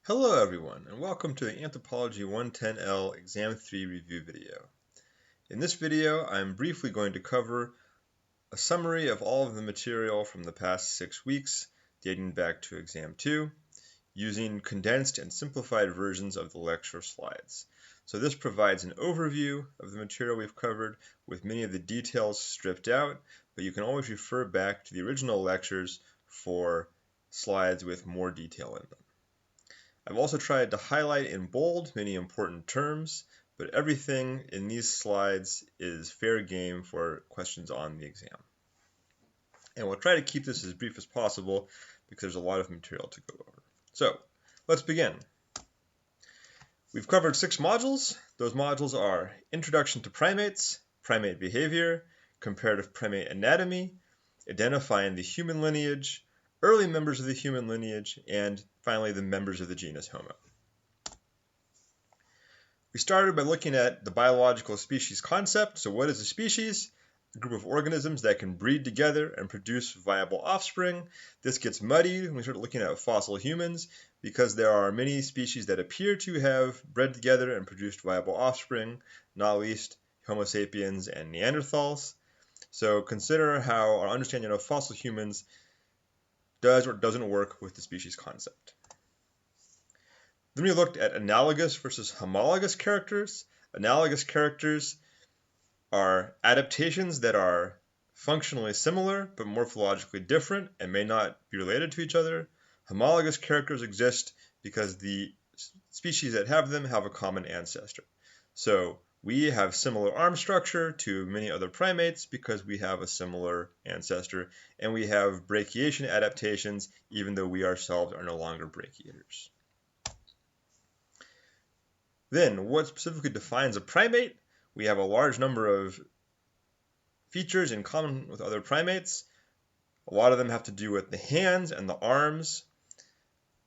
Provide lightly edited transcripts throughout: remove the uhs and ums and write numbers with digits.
Hello everyone, and welcome to the Anthropology 110L Exam 3 review video. In this video, I'm briefly going to cover a summary of all of the material from the past 6 weeks, dating back to Exam 2, using condensed and simplified versions of the lecture slides. So this provides an overview of the material we've covered, with many of the details stripped out, but you can always refer back to the original lectures for slides with more detail in them. I've also tried to highlight in bold many important terms, but everything in these slides is fair game for questions on the exam. And we'll try to keep this as brief as possible because there's a lot of material to go over. So, let's begin. We've covered 6 modules. Those modules are Introduction to Primates, Primate Behavior, Comparative Primate Anatomy, Identifying the Human Lineage, Early members of the human lineage, and finally the members of the genus Homo. We started by looking at the biological species concept. So what is a species? A group of organisms that can breed together and produce viable offspring. This gets muddied when we start looking at fossil humans because there are many species that appear to have bred together and produced viable offspring, not least Homo sapiens and Neanderthals. So consider how our understanding of fossil humans does or doesn't work with the species concept. Then we looked at analogous versus homologous characters. Analogous characters are adaptations that are functionally similar but morphologically different and may not be related to each other. Homologous characters exist because the species that have them have a common ancestor. So we have similar arm structure to many other primates because we have a similar ancestor, and we have brachiation adaptations even though we ourselves are no longer brachiators. Then, what specifically defines a primate? We have a large number of features in common with other primates. A lot of them have to do with the hands and the arms.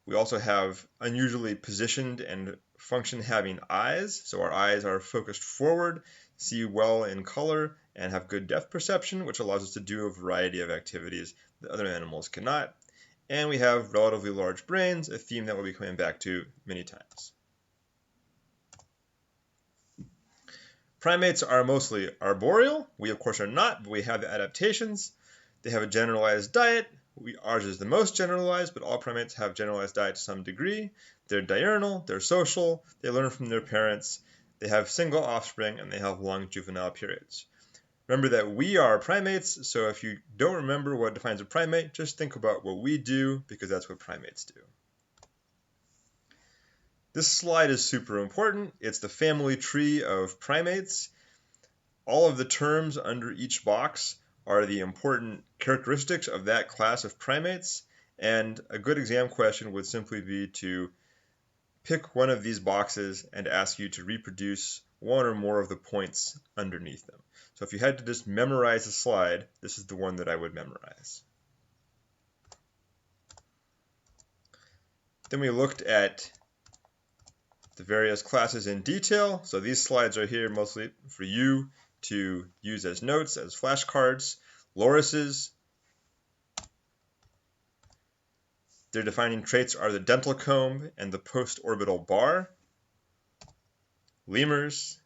We also have unusually positioned and function-having eyes, so our eyes are focused forward, see well in color, and have good depth perception, which allows us to do a variety of activities that other animals cannot. And we have relatively large brains, a theme that we'll be coming back to many times. Primates are mostly arboreal. We, of course, are not, but we have the adaptations. They have a generalized diet. Ours is the most generalized, but all primates have generalized diet to some degree. They're diurnal, they're social, they learn from their parents, they have single offspring, and they have long juvenile periods. Remember that we are primates, so if you don't remember what defines a primate, just think about what we do, because that's what primates do. This slide is super important. It's the family tree of primates. All of the terms under each box are the important characteristics of that class of primates, and a good exam question would simply be to pick one of these boxes and ask you to reproduce one or more of the points underneath them. So if you had to just memorize a slide, this is the one that I would memorize. Then we looked at the various classes in detail. So these slides are here mostly for you to use as notes, as flashcards. Lorises, their defining traits are the dental comb and the post-orbital bar. Lemurs,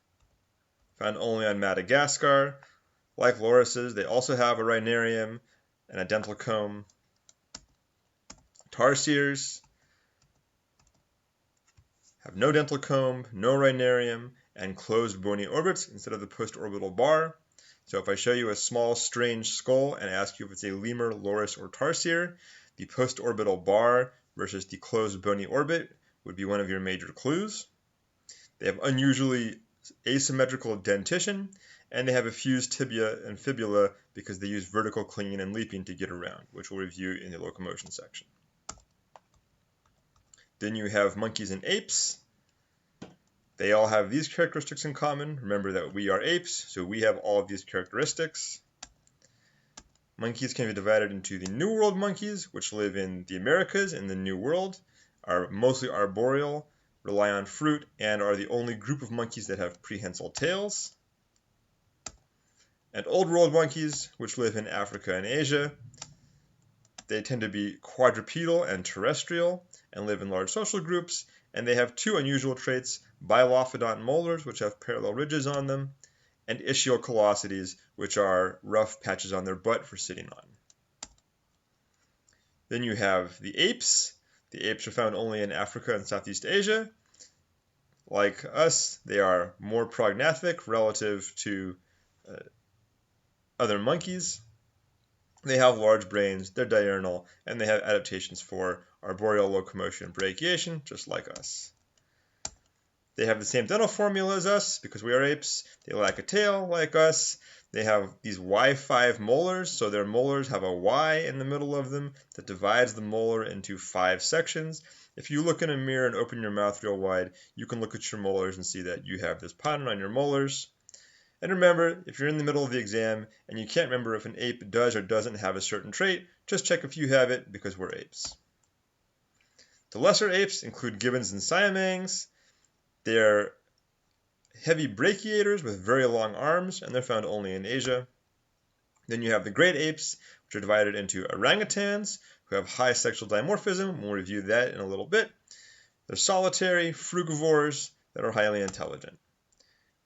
found only on Madagascar. Like lorises, they also have a rhinarium and a dental comb. Tarsiers have no dental comb, no rhinarium, and closed bony orbits instead of the post-orbital bar. So if I show you a small strange skull and ask you if it's a lemur, loris, or tarsier, the post-orbital bar versus the closed bony orbit would be one of your major clues. They have unusually asymmetrical dentition, and they have a fused tibia and fibula because they use vertical clinging and leaping to get around, which we'll review in the locomotion section. Then you have monkeys and apes. They all have these characteristics in common. Remember that we are apes, so we have all of these characteristics. Monkeys can be divided into the New World monkeys, which live in the Americas in the New World, are mostly arboreal, rely on fruit, and are the only group of monkeys that have prehensile tails. And Old World monkeys, which live in Africa and Asia, they tend to be quadrupedal and terrestrial, and live in large social groups, and they have two unusual traits, bilophodont molars, which have parallel ridges on them, and ischiocallosities, which are rough patches on their butt for sitting on. Then you have the apes. The apes are found only in Africa and Southeast Asia. Like us, they are more prognathic relative to other monkeys. They have large brains, they're diurnal, and they have adaptations for arboreal locomotion and brachiation, just like us. They have the same dental formula as us, because we are apes. They lack a tail, like us. They have these Y5 molars, so their molars have a Y in the middle of them that divides the molar into 5 sections. If you look in a mirror and open your mouth real wide, you can look at your molars and see that you have this pattern on your molars. And remember, if you're in the middle of the exam and you can't remember if an ape does or doesn't have a certain trait, just check if you have it, because we're apes. The lesser apes include gibbons and siamangs. They're heavy brachiators with very long arms, and they're found only in Asia. Then you have the great apes, which are divided into orangutans, who have high sexual dimorphism. We'll review that in a little bit. They're solitary frugivores that are highly intelligent.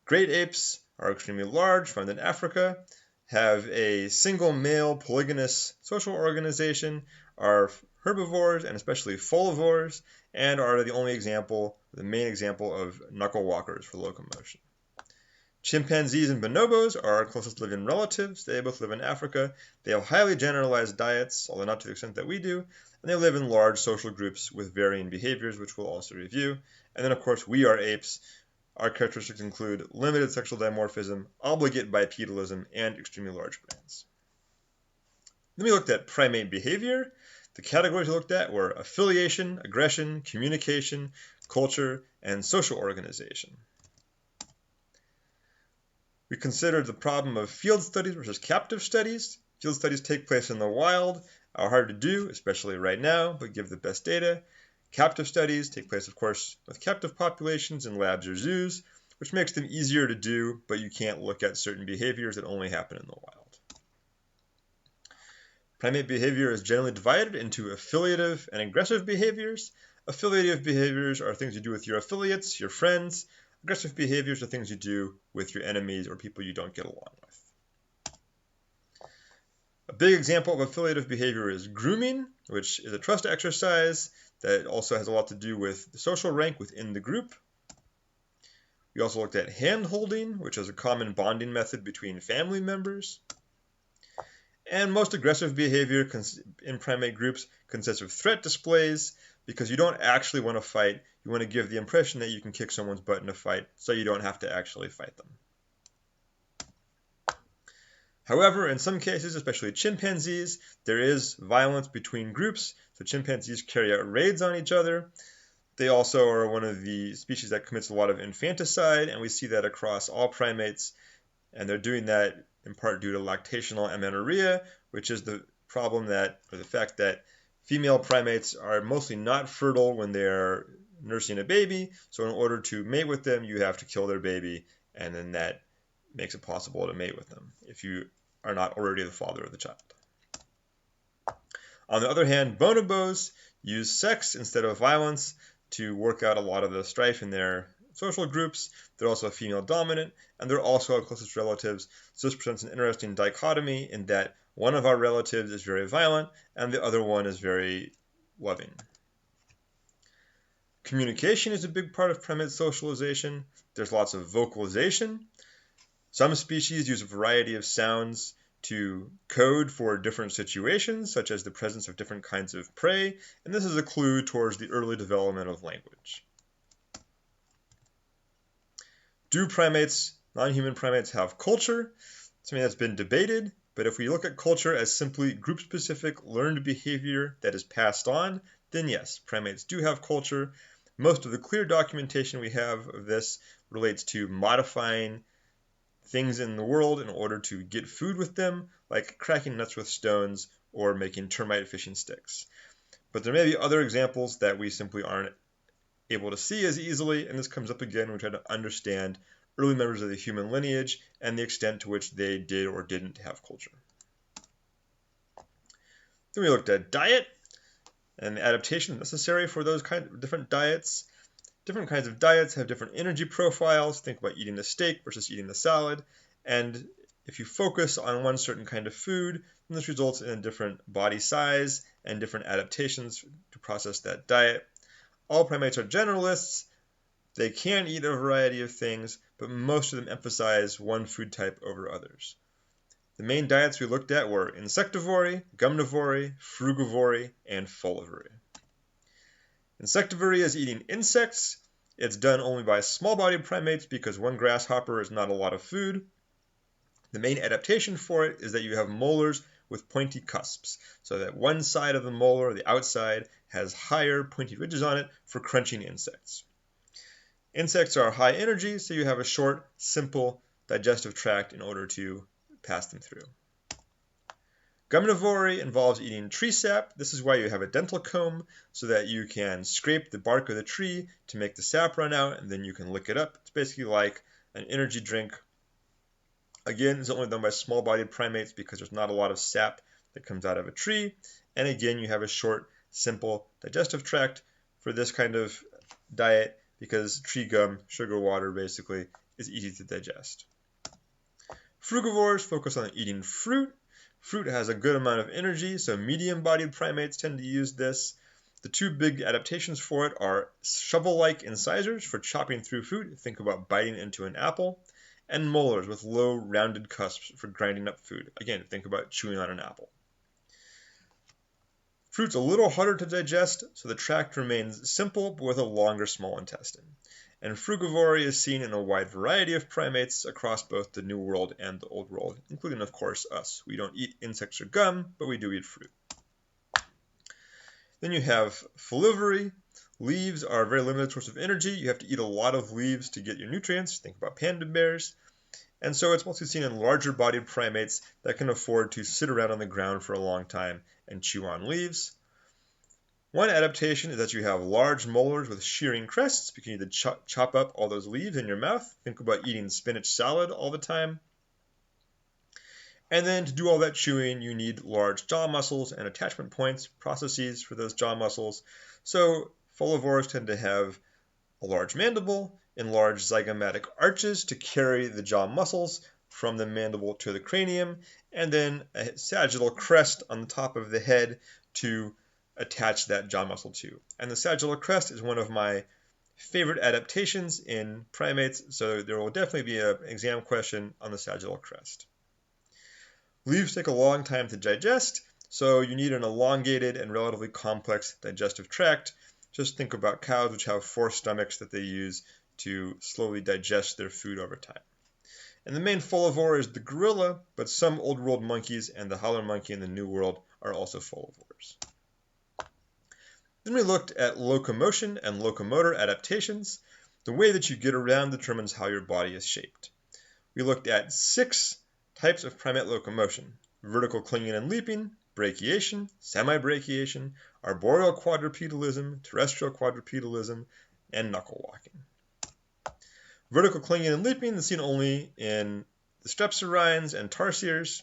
Great apes are extremely large, found in Africa, have a single male polygynous social organization, are herbivores and especially folivores, and are the main example of knuckle-walkers for locomotion. Chimpanzees and bonobos are our closest living relatives. They both live in Africa. They have highly generalized diets, although not to the extent that we do, and they live in large social groups with varying behaviors, which we'll also review. And then, of course, we are apes. Our characteristics include limited sexual dimorphism, obligate bipedalism, and extremely large brains. Then we looked at primate behavior. The categories we looked at were affiliation, aggression, communication, culture, and social organization. We considered the problem of field studies versus captive studies. Field studies take place in the wild, are hard to do, especially right now, but give the best data. Captive studies take place, of course, with captive populations in labs or zoos, which makes them easier to do, but you can't look at certain behaviors that only happen in the wild. Primate behavior is generally divided into affiliative and aggressive behaviors. Affiliative behaviors are things you do with your affiliates, your friends. Aggressive behaviors are things you do with your enemies or people you don't get along with. A big example of affiliative behavior is grooming, which is a trust exercise that also has a lot to do with the social rank within the group. We also looked at hand-holding, which is a common bonding method between family members. And most aggressive behavior in primate groups consists of threat displays, because you don't actually want to fight. You want to give the impression that you can kick someone's butt in a fight, so you don't have to actually fight them. However, in some cases, especially chimpanzees, there is violence between groups, so chimpanzees carry out raids on each other. They also are one of the species that commits a lot of infanticide, and we see that across all primates, and they're doing that in part due to lactational amenorrhea, which is the fact that female primates are mostly not fertile when they're nursing a baby, so in order to mate with them, you have to kill their baby, and then that makes it possible to mate with them if you are not already the father of the child. On the other hand, bonobos use sex instead of violence to work out a lot of the strife in their social groups. They're also female dominant, and they're also our closest relatives, so this presents an interesting dichotomy in that one of our relatives is very violent and the other one is very loving. Communication is a big part of primate socialization. There's lots of vocalization. Some species use a variety of sounds to code for different situations, such as the presence of different kinds of prey, and this is a clue towards the early development of language. Do non-human primates have culture? Something that's been debated, but if we look at culture as simply group-specific learned behavior that is passed on, then yes, primates do have culture. Most of the clear documentation we have of this relates to modifying things in the world in order to get food with them, like cracking nuts with stones or making termite fishing sticks. But there may be other examples that we simply aren't able to see as easily, and this comes up again when we try to understand early members of the human lineage and the extent to which they did or didn't have culture. Then we looked at diet. and the adaptation necessary for those kind of different diets. Different kinds of diets have different energy profiles. Think about eating a steak versus eating a salad. And if you focus on one certain kind of food, then this results in a different body size and different adaptations to process that diet. All primates are generalists. They can eat a variety of things, but most of them emphasize one food type over others. The main diets we looked at were Insectivore, Gumnivore, Frugivore, and Folivore. Insectivore is eating insects. It's done only by small-bodied primates because one grasshopper is not a lot of food. The main adaptation for it is that you have molars with pointy cusps, so that one side of the molar, the outside, has higher pointy ridges on it for crunching insects. Insects are high energy, so you have a short, simple digestive tract in order to pass them through. Gumnivore involves eating tree sap. This is why you have a dental comb, so that you can scrape the bark of the tree to make the sap run out, and then you can lick it up. It's basically like an energy drink. Again, it's only done by small-bodied primates because there's not a lot of sap that comes out of a tree. And again, you have a short, simple digestive tract for this kind of diet because tree gum, sugar water basically, is easy to digest. Frugivores focus on eating fruit. Fruit has a good amount of energy, so medium-bodied primates tend to use this. The two big adaptations for it are shovel-like incisors for chopping through food. Think about biting into an apple. And molars with low, rounded cusps for grinding up food. Again, think about chewing on an apple. Fruit's a little harder to digest, so the tract remains simple but with a longer small intestine. And frugivore is seen in a wide variety of primates across both the New World and the Old World, including, of course, us. We don't eat insects or gum, but we do eat fruit. Then you have Folivore. Leaves are a very limited source of energy. You have to eat a lot of leaves to get your nutrients. Think about panda bears. And so it's mostly seen in larger-bodied primates that can afford to sit around on the ground for a long time and chew on leaves. One adaptation is that you have large molars with shearing crests because you need to chop up all those leaves in your mouth. Think about eating spinach salad all the time. And then to do all that chewing, you need large jaw muscles and attachment points, processes for those jaw muscles. So Folivores tend to have a large mandible and large zygomatic arches to carry the jaw muscles from the mandible to the cranium, and then a sagittal crest on the top of the head to attach that jaw muscle to. And the sagittal crest is one of my favorite adaptations in primates, so there will definitely be an exam question on the sagittal crest. Leaves take a long time to digest, so you need an elongated and relatively complex digestive tract. Just think about cows, which have 4 stomachs that they use to slowly digest their food over time. And the main folivore is the gorilla, but some Old World monkeys and the howler monkey in the New World are also folivores. Then we looked at locomotion and locomotor adaptations. The way that you get around determines how your body is shaped. We looked at 6 types of primate locomotion: vertical clinging and leaping, brachiation, semi-brachiation, arboreal quadrupedalism, terrestrial quadrupedalism, and knuckle-walking. Vertical clinging and leaping is seen only in the strepsirrhines and tarsiers.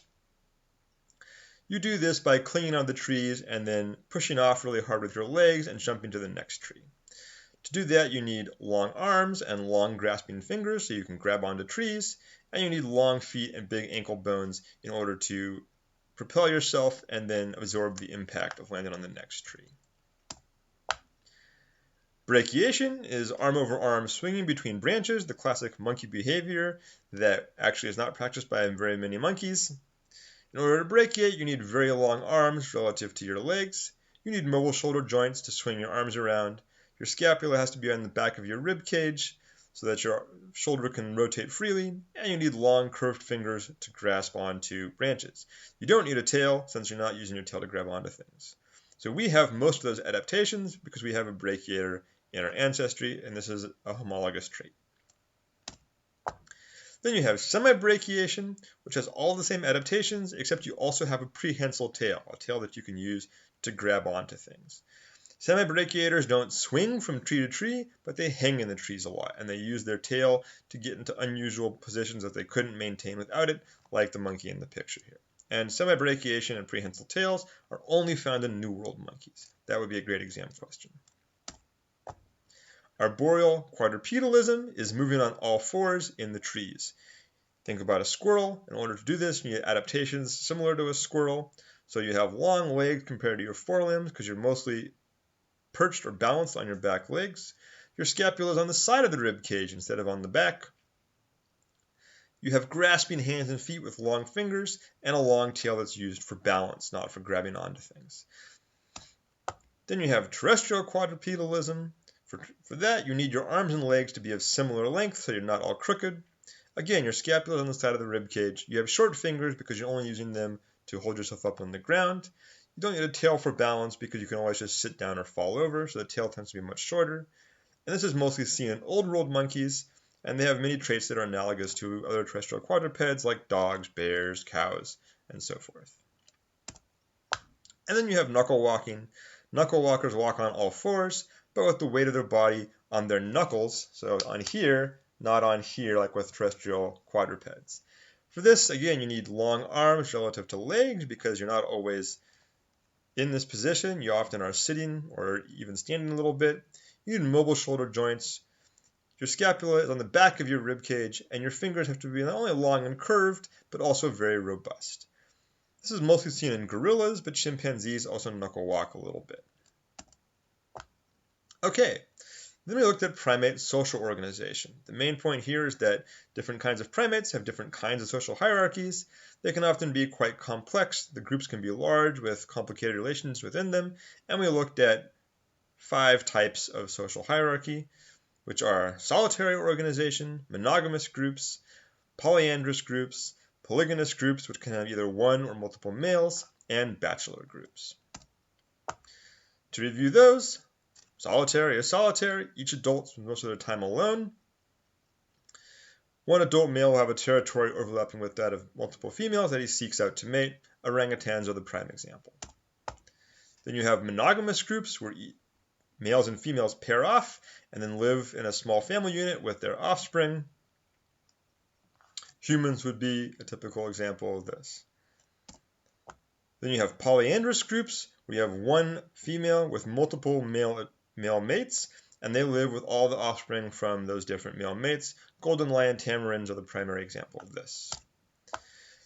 You do this by clinging on the trees and then pushing off really hard with your legs and jumping to the next tree. To do that, you need long arms and long grasping fingers so you can grab onto trees, and you need long feet and big ankle bones in order to propel yourself and then absorb the impact of landing on the next tree. Brachiation is arm over arm swinging between branches, the classic monkey behavior that actually is not practiced by very many monkeys. In order to brachiate, you need very long arms relative to your legs. You need mobile shoulder joints to swing your arms around. Your scapula has to be on the back of your rib cage so that your shoulder can rotate freely, and you need long curved fingers to grasp onto branches. You don't need a tail since you're not using your tail to grab onto things. So we have most of those adaptations because we have a brachiator in our ancestry, and this is a homologous trait. Then you have semi-brachiation, which has all the same adaptations, except you also have a prehensile tail, a tail that you can use to grab onto things. Semi-brachiators don't swing from tree to tree, but they hang in the trees a lot, and they use their tail to get into unusual positions that they couldn't maintain without it, like the monkey in the picture here. and semi-brachiation and prehensile tails are only found in New World monkeys. That would be a great exam question. Arboreal quadrupedalism is moving on all fours in the trees. Think about a squirrel. In order to do this, you need adaptations similar to a squirrel. So you have long legs compared to your forelimbs because you're mostly perched or balanced on your back legs. Your scapula is on the side of the rib cage instead of on the back. You have grasping hands and feet with long fingers and a long tail that's used for balance, not for grabbing onto things. Then you have terrestrial quadrupedalism. For that, you need your arms and legs to be of similar length so you're not all crooked. Again, your scapula is on the side of the rib cage. You have short fingers because you're only using them to hold yourself up on the ground. You don't need a tail for balance because you can always just sit down or fall over, so the tail tends to be much shorter. And this is mostly seen in old world monkeys, and they have many traits that are analogous to other terrestrial quadrupeds like dogs, bears, cows, and so forth. And then you have knuckle walking. Knuckle walkers walk on all fours, but with the weight of their body on their knuckles, so on here, not on here like with terrestrial quadrupeds. For this, again, you need long arms relative to legs because you're not always in this position. You often are sitting or even standing a little bit. You need mobile shoulder joints. Your scapula is on the back of your rib cage, and your fingers have to be not only long and curved, but also very robust. This is mostly seen in gorillas, but chimpanzees also knuckle walk a little bit. Okay, then we looked at primate social organization. The main point here is that different kinds of primates have different kinds of social hierarchies. They can often be quite complex. The groups can be large with complicated relations within them, and we looked at 5 types of social hierarchy, which are solitary organization, monogamous groups, polyandrous groups, polygynous groups, which can have either one or multiple males, and bachelor groups. To review those, solitary is solitary. Each adult spends most of their time alone. One adult male will have a territory overlapping with that of multiple females that he seeks out to mate. Orangutans are the prime example. Then you have monogamous groups where males and females pair off and then live in a small family unit with their offspring. Humans would be a typical example of this. Then you have polyandrous groups where you have one female with multiple male mates, and they live with all the offspring from those different male mates. Golden lion tamarins are the primary example of this.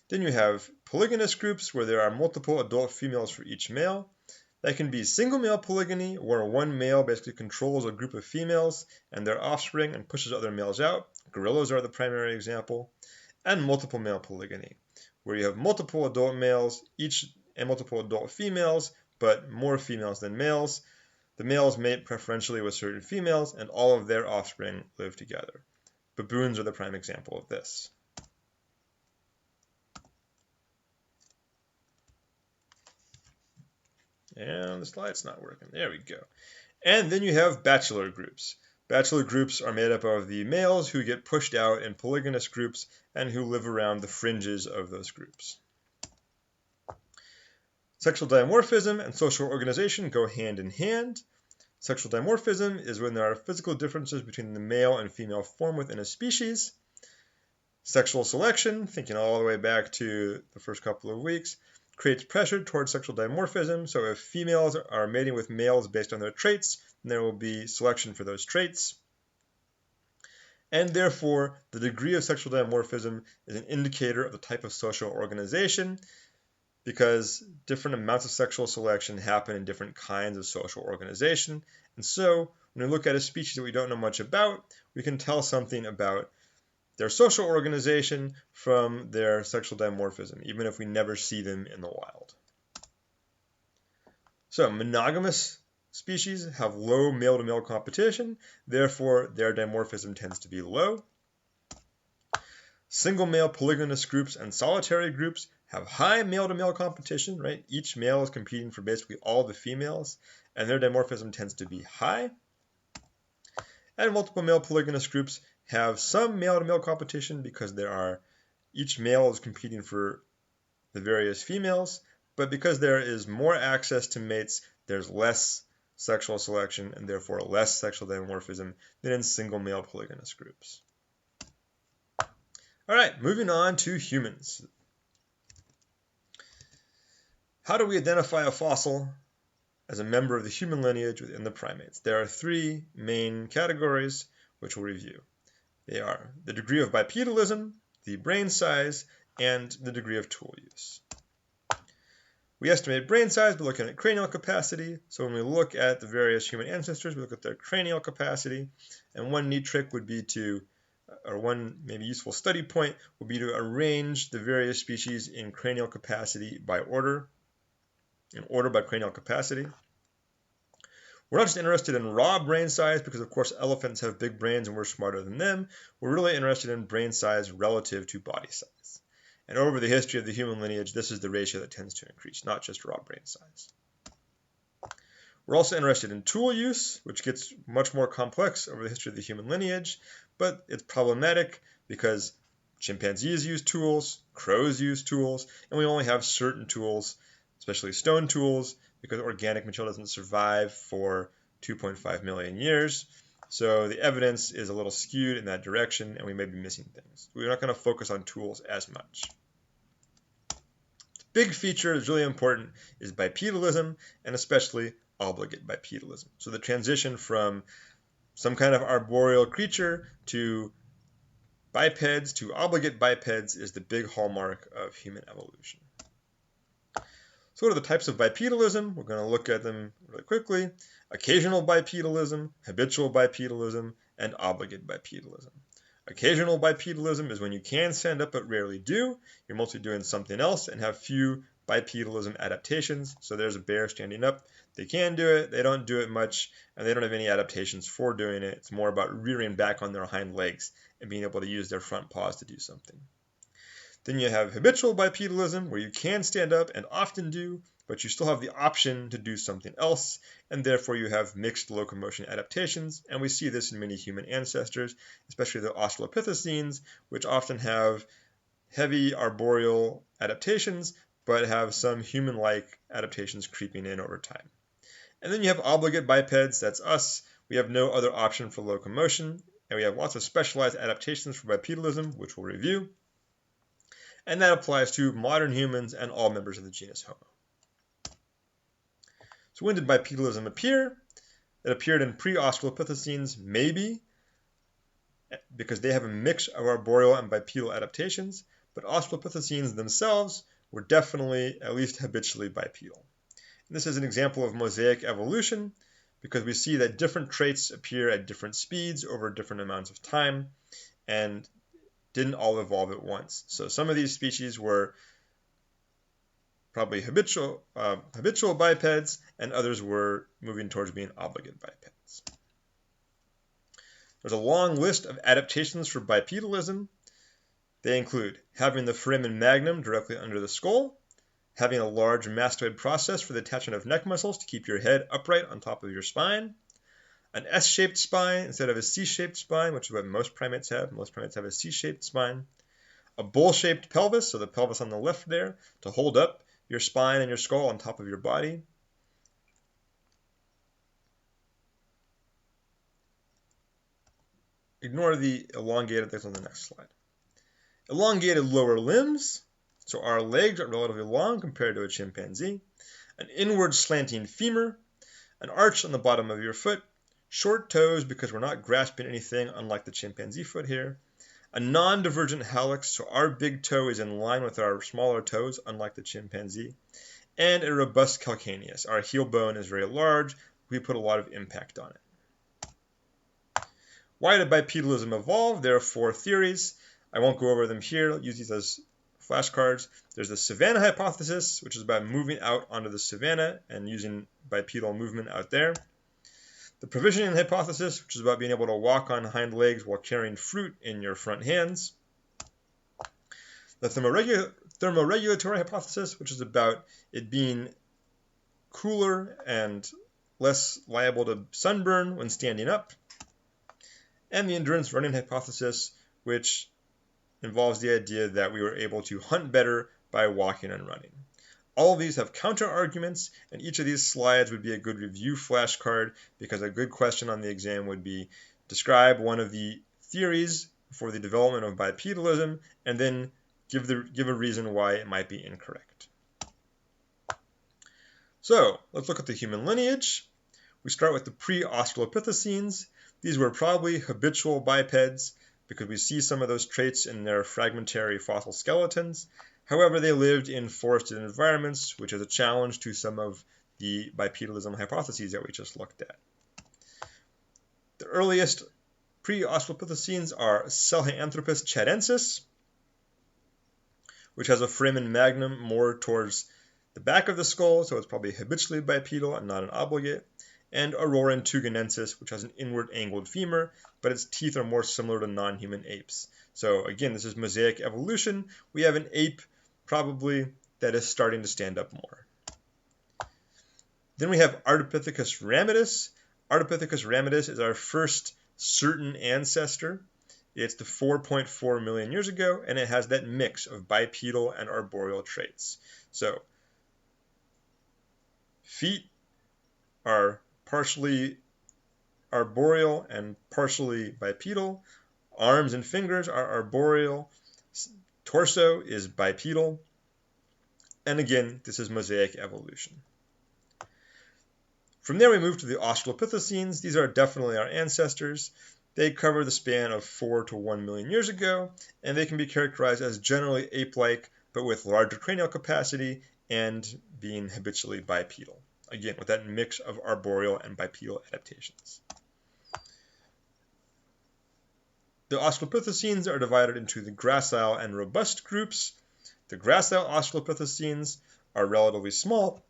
Then you have polygynous groups where there are multiple adult females for each male. That can be single male polygamy, where one male basically controls a group of females and their offspring and pushes other males out. Gorillas are the primary example. And multiple male polygamy, where you have multiple adult males and multiple adult females, but more females than males. The males mate preferentially with certain females, and all of their offspring live together. Baboons are the prime example of this. And the slide's not working. There we go. And then you have bachelor groups. Bachelor groups are made up of the males who get pushed out in polygynous groups and who live around the fringes of those groups. Sexual dimorphism and social organization go hand in hand. Sexual dimorphism is when there are physical differences between the male and female form within a species. Sexual selection, thinking all the way back to the first couple of weeks, creates pressure towards sexual dimorphism. So if females are mating with males based on their traits, then there will be selection for those traits. And therefore, the degree of sexual dimorphism is an indicator of the type of social organization, because different amounts of sexual selection happen in different kinds of social organization. And so, when we look at a species that we don't know much about, we can tell something about their social organization from their sexual dimorphism, even if we never see them in the wild. So, monogamous species have low male-to-male competition, therefore their dimorphism tends to be low. Single male polygynous groups and solitary groups have high male-to-male competition, right? Each male is competing for basically all the females, and their dimorphism tends to be high. And multiple male polygynous groups have some male-to-male competition because each male is competing for the various females, but because there is more access to mates, there's less sexual selection and therefore less sexual dimorphism than in single male polygynous groups. All right, moving on to humans. How do we identify a fossil as a member of the human lineage within the primates? There are three main categories which we'll review. They are the degree of bipedalism, the brain size, and the degree of tool use. We estimate brain size by looking at cranial capacity. So when we look at the various human ancestors, we look at their cranial capacity. And one neat trick would be to, or one maybe useful study point, would be to arrange the various species in cranial capacity by order, in order by cranial capacity. We're not just interested in raw brain size because, of course, elephants have big brains and we're smarter than them. We're really interested in brain size relative to body size. And over the history of the human lineage, this is the ratio that tends to increase, not just raw brain size. We're also interested in tool use, which gets much more complex over the history of the human lineage, but it's problematic because chimpanzees use tools, crows use tools, and we only have certain tools, especially stone tools, because organic material doesn't survive for 2.5 million years. So the evidence is a little skewed in that direction, and we may be missing things. We're not going to focus on tools as much. The big feature that's really important is bipedalism, and especially obligate bipedalism. So the transition from some kind of arboreal creature to bipeds to obligate bipeds is the big hallmark of human evolution. So what are the types of bipedalism? We're going to look at them really quickly. Occasional bipedalism, habitual bipedalism, and obligate bipedalism. Occasional bipedalism is when you can stand up but rarely do. You're mostly doing something else and have few bipedalism adaptations. So there's a bear standing up. They can do it, they don't do it much, and they don't have any adaptations for doing it. It's more about rearing back on their hind legs and being able to use their front paws to do something. Then you have habitual bipedalism, where you can stand up and often do, but you still have the option to do something else, and therefore you have mixed locomotion adaptations, and we see this in many human ancestors, especially the Australopithecines, which often have heavy arboreal adaptations, but have some human-like adaptations creeping in over time. And then you have obligate bipeds, that's us. We have no other option for locomotion, and we have lots of specialized adaptations for bipedalism, which we'll review. And that applies to modern humans and all members of the genus Homo. So when did bipedalism appear? It appeared in pre-Australopithecines, maybe, because they have a mix of arboreal and bipedal adaptations, but Australopithecines themselves were definitely, at least habitually, bipedal. And this is an example of mosaic evolution, because we see that different traits appear at different speeds over different amounts of time, and didn't all evolve at once. So some of these species were probably habitual bipeds, and others were moving towards being obligate bipeds. There's a long list of adaptations for bipedalism. They include having the foramen magnum directly under the skull, having a large mastoid process for the attachment of neck muscles to keep your head upright on top of your spine, an S-shaped spine instead of a C-shaped spine, which is what most primates have. Most primates have a C-shaped spine. A bowl-shaped pelvis, so the pelvis on the left there, to hold up your spine and your skull on top of your body. Ignore the elongated things on the next slide. Elongated lower limbs, so our legs are relatively long compared to a chimpanzee. An inward slanting femur, an arch on the bottom of your foot, short toes because we're not grasping anything unlike the chimpanzee foot here, a non-divergent hallux, so our big toe is in line with our smaller toes unlike the chimpanzee, and a robust calcaneus. Our heel bone is very large, we put a lot of impact on it. Why did bipedalism evolve? There are four theories. I won't go over them here, I'll use these as flashcards. There's the savanna hypothesis, which is about moving out onto the savanna and using bipedal movement out there. The provisioning hypothesis, which is about being able to walk on hind legs while carrying fruit in your front hands. The thermoregulatory hypothesis, which is about it being cooler and less liable to sunburn when standing up. And the endurance running hypothesis, which involves the idea that we were able to hunt better by walking and running. All of these have counter-arguments, and each of these slides would be a good review flashcard, because a good question on the exam would be, describe one of the theories for the development of bipedalism, and then give a reason why it might be incorrect. So let's look at the human lineage. We start with the Pre-Australopithecines. These were probably habitual bipeds because we see some of those traits in their fragmentary fossil skeletons. However, they lived in forested environments, which is a challenge to some of the bipedalism hypotheses that we just looked at. The earliest Pre-Australopithecines are Sahelanthropus chadensis, which has a foramen magnum more towards the back of the skull, so it's probably habitually bipedal and not an obligate, and Aurorantuganensis, which has an inward angled femur, but its teeth are more similar to non-human apes. So again, this is mosaic evolution. We have an ape probably that is starting to stand up more. Then we have Ardipithecus ramidus. Ardipithecus ramidus is our first certain ancestor. It's to 4.4 million years ago, and it has that mix of bipedal and arboreal traits. So feet are partially arboreal and partially bipedal. Arms and fingers are arboreal. Torso is bipedal. And again, this is mosaic evolution. From there, we move to the Australopithecines. These are definitely our ancestors. They cover the span of 4 to 1 million years ago, and they can be characterized as generally ape-like, but with larger cranial capacity and being habitually bipedal. Again, with that mix of arboreal and bipedal adaptations. The Australopithecines are divided into the gracile and robust groups. The gracile Australopithecines are relatively small,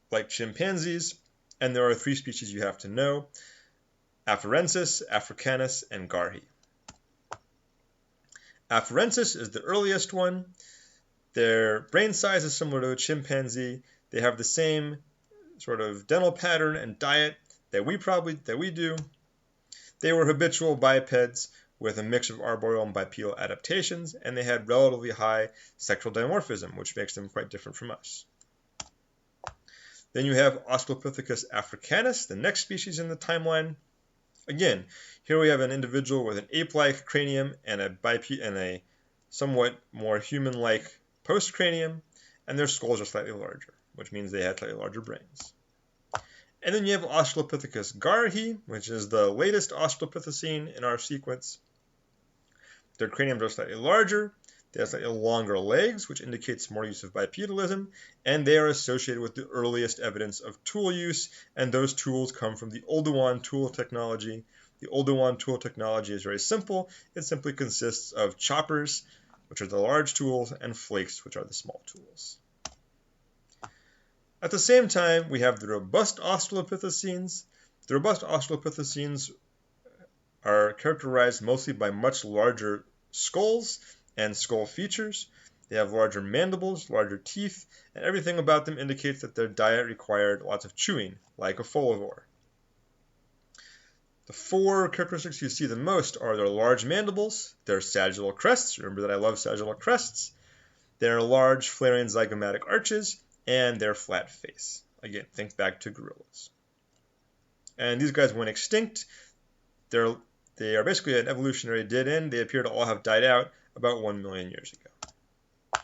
like chimpanzees, and there are 3 species you have to know: afarensis, africanus, and garhi. Afarensis is the earliest one. Their brain size is similar to a chimpanzee. They have the same sort of dental pattern and diet that we do. They were habitual bipeds with a mix of arboreal and bipedal adaptations, and they had relatively high sexual dimorphism, which makes them quite different from us. Then you have Australopithecus africanus, the next species in the timeline. Again, here we have an individual with an ape-like cranium and a somewhat more human-like postcranium, and their skulls are slightly larger, which means they had slightly larger brains. And then you have Australopithecus garhi, which is the latest Australopithecine in our sequence. Their craniums are slightly larger. They have slightly longer legs, which indicates more use of bipedalism, and they are associated with the earliest evidence of tool use, and those tools come from the Oldowan tool technology. The Oldowan tool technology is very simple. It simply consists of choppers, which are the large tools, and flakes, which are the small tools. At the same time, we have the robust Australopithecines. The robust Australopithecines are characterized mostly by much larger skulls and skull features. They have larger mandibles, larger teeth, and everything about them indicates that their diet required lots of chewing, like a folivore. The 4 characteristics you see the most are their large mandibles, their sagittal crests, remember that I love sagittal crests, their large flaring zygomatic arches, and their flat face. Again, think back to gorillas. And these guys went extinct. They are basically an evolutionary dead end. They appear to all have died out about 1 million years ago.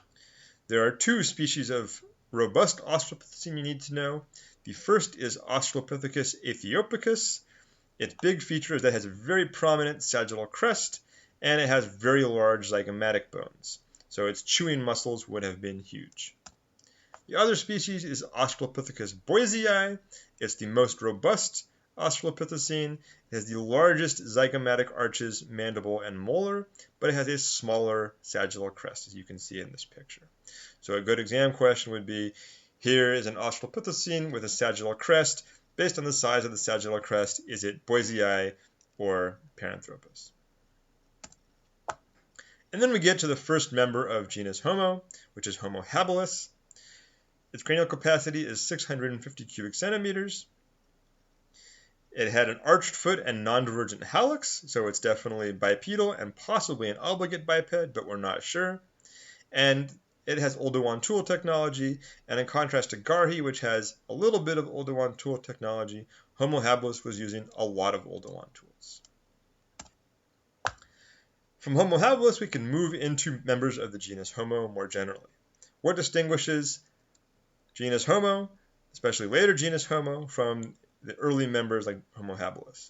There are 2 species of robust Australopithecine you need to know. The first is Australopithecus aethiopicus. Its big feature is that it has a very prominent sagittal crest, and it has very large zygomatic bones. So its chewing muscles would have been huge. The other species is Australopithecus boisei. It's the most robust Australopithecine. It has the largest zygomatic arches, mandible, and molar, but it has a smaller sagittal crest, as you can see in this picture. So a good exam question would be, here is an Australopithecine with a sagittal crest. Based on the size of the sagittal crest, is it boisei or Paranthropus? And then we get to the first member of genus Homo, which is Homo habilis. Its cranial capacity is 650 cubic centimeters. It had an arched foot and non-divergent hallux, so it's definitely bipedal and possibly an obligate biped, but we're not sure. And it has Oldowan tool technology, and in contrast to Garhi, which has a little bit of Oldowan tool technology, Homo habilis was using a lot of Oldowan tools. From Homo habilis, we can move into members of the genus Homo more generally. What distinguishes genus Homo especially later genus Homo, from the early members like Homo habilis.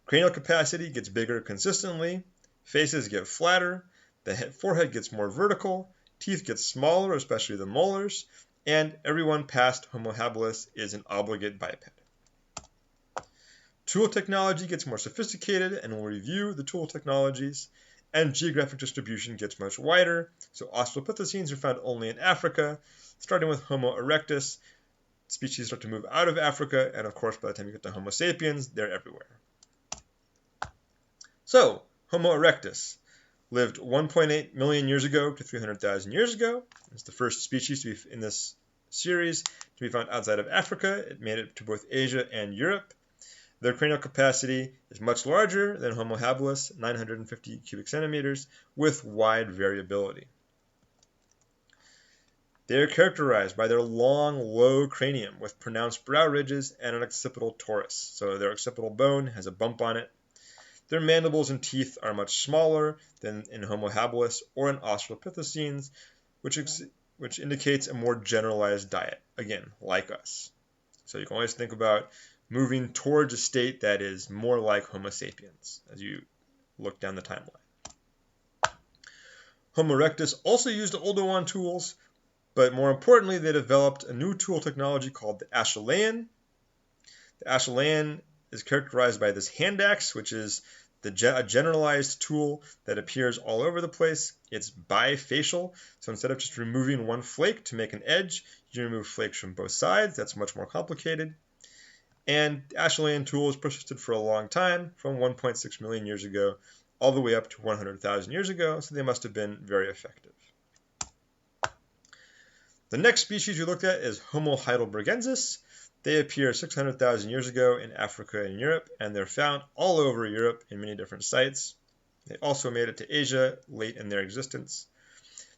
Cranial capacity gets bigger consistently, faces get flatter, the forehead gets more vertical, teeth get smaller, especially the molars, and everyone past Homo habilis is an obligate biped. Tool technology gets more sophisticated, and we'll review the tool technologies, and geographic distribution gets much wider, so Australopithecines are found only in Africa, starting with Homo erectus. Species start to move out of Africa, and of course by the time you get to Homo sapiens, they're everywhere. So, Homo erectus lived 1.8 million years ago to 300,000 years ago. It's the first species to be in this series to be found outside of Africa. It made it to both Asia and Europe. Their cranial capacity is much larger than Homo habilis, 950 cubic centimeters, with wide variability. They are characterized by their long, low cranium with pronounced brow ridges and an occipital torus. So their occipital bone has a bump on it. Their mandibles and teeth are much smaller than in Homo habilis or in Australopithecines, which indicates a more generalized diet, again, like us. So you can always think about moving towards a state that is more like Homo sapiens as you look down the timeline. Homo erectus also used Oldowan tools, but more importantly, they developed a new tool technology called the Acheulean. The Acheulean is characterized by this hand axe, which is a generalized tool that appears all over the place. It's bifacial, so instead of just removing one flake to make an edge, you remove flakes from both sides. That's much more complicated. And the Acheulean tools persisted for a long time, from 1.6 million years ago all the way up to 100,000 years ago, so they must have been very effective. The next species we looked at is Homo heidelbergensis. They appear 600,000 years ago in Africa and Europe, and they're found all over Europe in many different sites. They also made it to Asia late in their existence.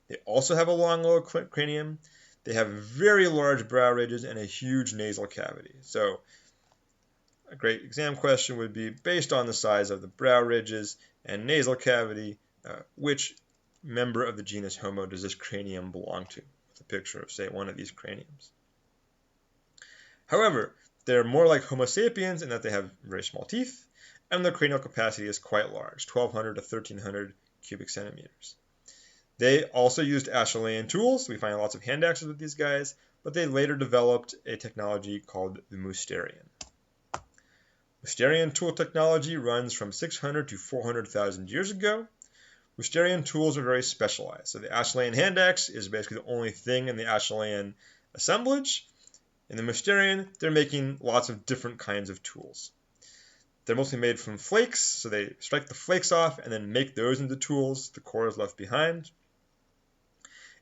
They also have a long, low cranium. They have very large brow ridges and a huge nasal cavity. So a great exam question would be, based on the size of the brow ridges and nasal cavity, which member of the genus Homo does this cranium belong to? With a picture of, say, one of these craniums. However, they're more like Homo sapiens in that they have very small teeth, and their cranial capacity is quite large, 1,200 to 1,300 cubic centimeters. They also used Acheulean tools. We find lots of hand axes with these guys, but they later developed a technology called the Mousterian. Mousterian tool technology runs from 600 to 400,000 years ago. Mousterian tools are very specialized. So the Acheulean hand axe is basically the only thing in the Acheulean assemblage. In the Mousterian, they're making lots of different kinds of tools. They're mostly made from flakes, so they strike the flakes off and then make those into tools. The core is left behind.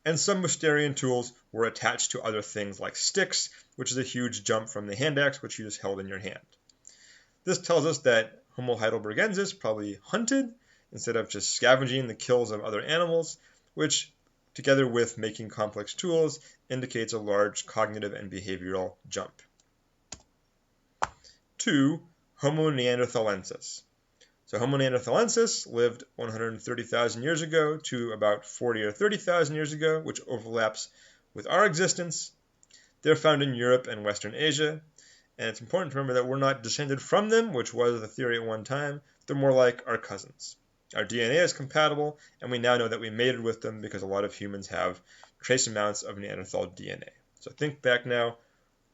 And some Mousterian tools were attached to other things like sticks, which is a huge jump from the hand axe, which you just held in your hand. This tells us that Homo heidelbergensis probably hunted instead of just scavenging the kills of other animals, which, together with making complex tools, indicates a large cognitive and behavioral jump. 2. Homo neanderthalensis. So Homo neanderthalensis lived 130,000 years ago to about 40 or 30,000 years ago, which overlaps with our existence. They're found in Europe and Western Asia, and it's important to remember that we're not descended from them, which was the theory at one time. They're more like our cousins. Our DNA is compatible, and we now know that we mated with them because a lot of humans have trace amounts of Neanderthal DNA. So think back now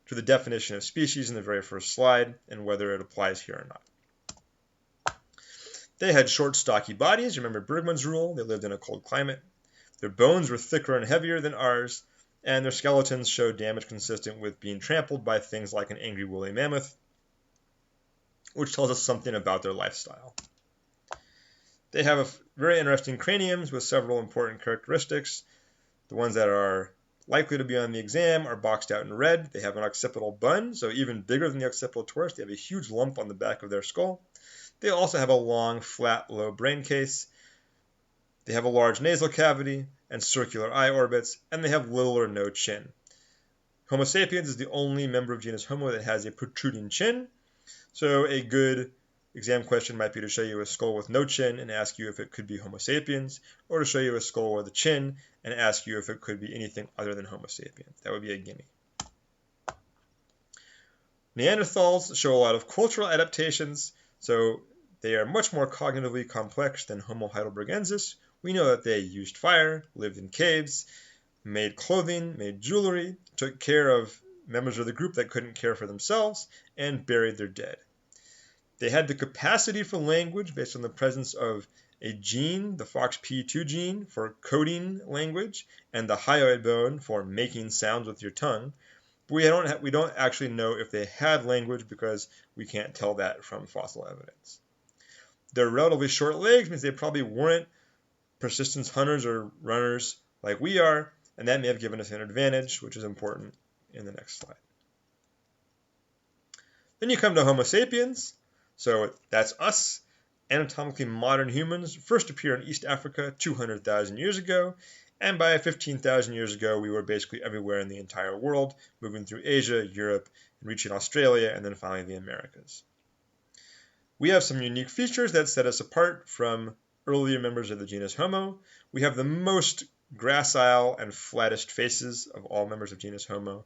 to the definition of species in the very first slide and whether it applies here or not. They had short, stocky bodies. Remember Bergmann's rule? They lived in a cold climate. Their bones were thicker and heavier than ours, and their skeletons showed damage consistent with being trampled by things like an angry woolly mammoth, which tells us something about their lifestyle. They have very interesting craniums with several important characteristics. The ones that are likely to be on the exam are boxed out in red. They have an occipital bun, so even bigger than the occipital torus. They have a huge lump on the back of their skull. They also have a long, flat, low brain case. They have a large nasal cavity and circular eye orbits, and they have little or no chin. Homo sapiens is the only member of genus Homo that has a protruding chin, so a good exam question might be to show you a skull with no chin and ask you if it could be Homo sapiens, or to show you a skull with a chin and ask you if it could be anything other than Homo sapiens. That would be a gimme. Neanderthals show a lot of cultural adaptations, so they are much more cognitively complex than Homo heidelbergensis. We know that they used fire, lived in caves, made clothing, made jewelry, took care of members of the group that couldn't care for themselves, and buried their dead. They had the capacity for language based on the presence of a gene, the FOXP2 gene, for coding language, and the hyoid bone for making sounds with your tongue. But we don't actually know if they had language because we can't tell that from fossil evidence. Their relatively short legs means they probably weren't persistence hunters or runners like we are, and that may have given us an advantage, which is important in the next slide. Then you come to Homo sapiens. So that's us. Anatomically modern humans first appear in East Africa 200,000 years ago, and by 15,000 years ago, we were basically everywhere in the entire world, moving through Asia, Europe, and reaching Australia, and then finally the Americas. We have some unique features that set us apart from earlier members of the genus Homo. We have the most gracile and flattest faces of all members of genus Homo.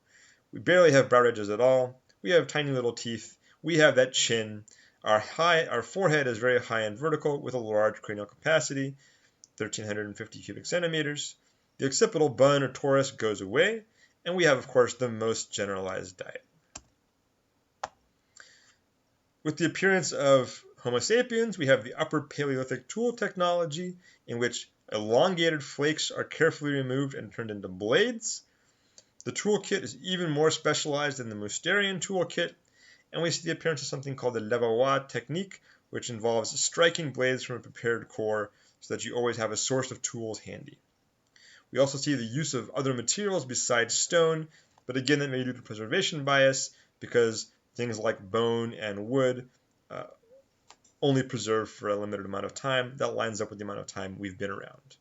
We barely have brow ridges at all. We have tiny little teeth. We have that chin. Our forehead is very high and vertical with a large cranial capacity, 1,350 cubic centimeters. The occipital bun or torus goes away, and we have, of course, the most generalized diet. With the appearance of Homo sapiens, we have the Upper Paleolithic tool technology, in which elongated flakes are carefully removed and turned into blades. The toolkit is even more specialized than the Mousterian toolkit, and we see the appearance of something called the Levallois technique, which involves striking blades from a prepared core so that you always have a source of tools handy. We also see the use of other materials besides stone, but again, that may be due to preservation bias because things like bone and wood only preserve for a limited amount of time. That lines up with the amount of time we've been around.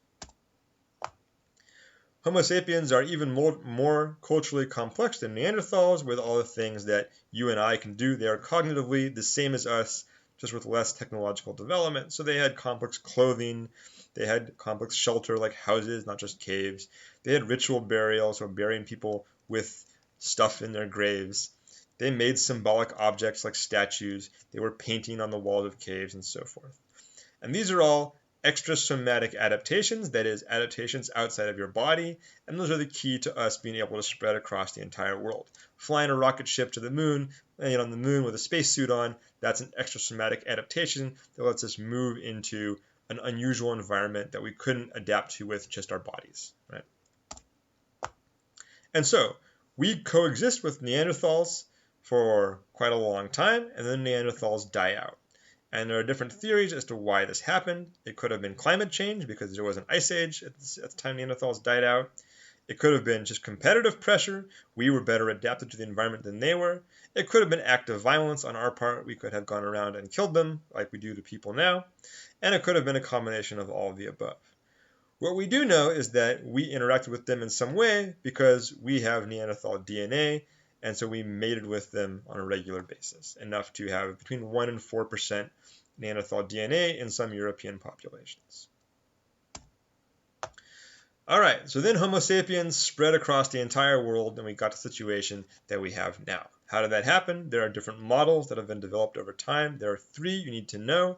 Homo sapiens are even more culturally complex than Neanderthals with all the things that you and I can do. They are cognitively the same as us, just with less technological development. So they had complex clothing. They had complex shelter like houses, not just caves. They had ritual burial, so burying people with stuff in their graves. They made symbolic objects like statues. They were painting on the walls of caves and so forth. And these are all extrasomatic adaptations, that is, adaptations outside of your body, and those are the key to us being able to spread across the entire world. Flying a rocket ship to the moon, landing on the moon with a spacesuit on, that's an extrasomatic adaptation that lets us move into an unusual environment that we couldn't adapt to with just our bodies, right? And so, we coexist with Neanderthals for quite a long time, and then Neanderthals die out. And there are different theories as to why this happened. It could have been climate change because there was an ice age at the time Neanderthals died out. It could have been just competitive pressure. We were better adapted to the environment than they were. It could have been active violence on our part. We could have gone around and killed them like we do to people now. And it could have been a combination of all of the above. What we do know is that we interacted with them in some way because we have Neanderthal DNA, and so we mated with them on a regular basis, enough to have between 1 and 4% Neanderthal DNA in some European populations. All right, so then Homo sapiens spread across the entire world, and we got the situation that we have now. How did that happen? There are different models that have been developed over time. There are 3 you need to know.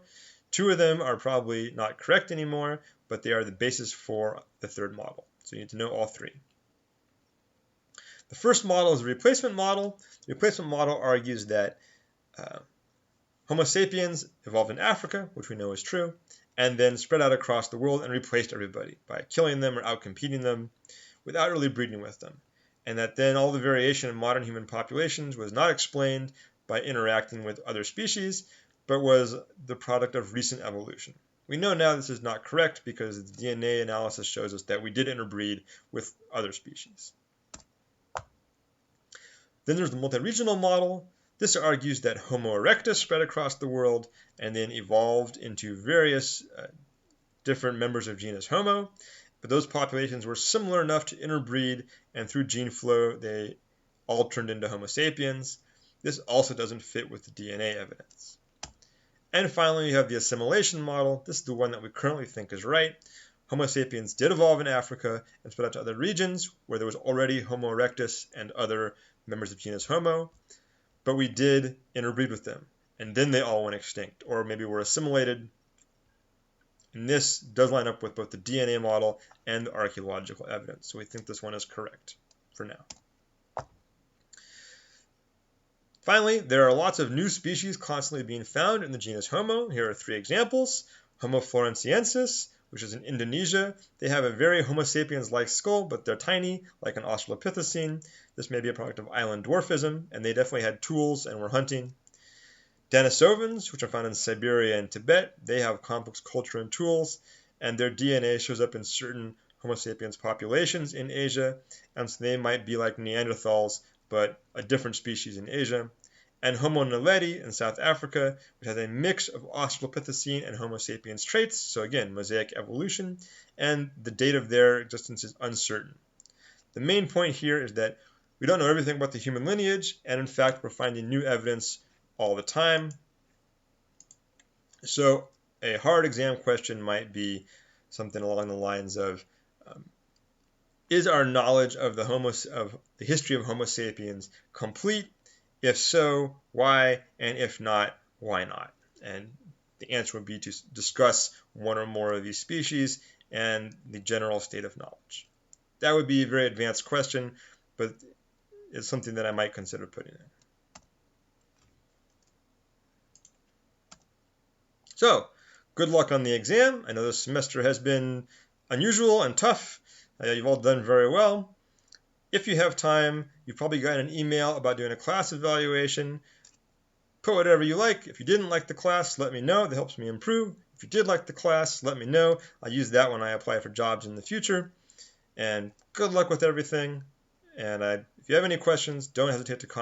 2 of them are probably not correct anymore, but they are the basis for the 3rd model. So you need to know all 3. The first model is the replacement model. The replacement model argues that Homo sapiens evolved in Africa, which we know is true, and then spread out across the world and replaced everybody by killing them or outcompeting them without really breeding with them. And that then all the variation in modern human populations was not explained by interacting with other species, but was the product of recent evolution. We know now this is not correct because the DNA analysis shows us that we did interbreed with other species. Then there's the multi-regional model. This argues that Homo erectus spread across the world and then evolved into various different members of genus Homo, but those populations were similar enough to interbreed, and through gene flow they all turned into Homo sapiens. This also doesn't fit with the DNA evidence. And finally, you have the assimilation model. This is the one that we currently think is right. Homo sapiens did evolve in Africa and spread out to other regions where there was already Homo erectus and other members of genus Homo. but we did interbreed with them, and then they all went extinct, or maybe were assimilated. And this does line up with both the DNA model and the archaeological evidence, so we think this one is correct for now. Finally, there are lots of new species constantly being found in the genus Homo. Here are 3 examples. Homo floresiensis, which is in Indonesia. They have a very Homo sapiens-like skull, but they're tiny, like an Australopithecine. This may be a product of island dwarfism, and they definitely had tools and were hunting. Denisovans, which are found in Siberia and Tibet, they have complex culture and tools, and their DNA shows up in certain Homo sapiens populations in Asia, and so they might be like Neanderthals, but a different species in Asia. And Homo naledi in South Africa, which has a mix of Australopithecine and Homo sapiens traits, so again, mosaic evolution, and the date of their existence is uncertain. The main point here is that we don't know everything about the human lineage, and in fact, we're finding new evidence all the time. So a hard exam question might be something along the lines of, is our knowledge of the history of Homo sapiens complete? If so, why? And if not, why not? And the answer would be to discuss one or more of these species and the general state of knowledge. That would be a very advanced question, but it's something that I might consider putting in. So, good luck on the exam. I know this semester has been unusual and tough. You've all done very well. If you have time, you've probably gotten an email about doing a class evaluation. Put whatever you like. If you didn't like the class, let me know. That helps me improve. If you did like the class, let me know. I'll use that when I apply for jobs in the future. And good luck with everything. And if you have any questions, don't hesitate to contact me.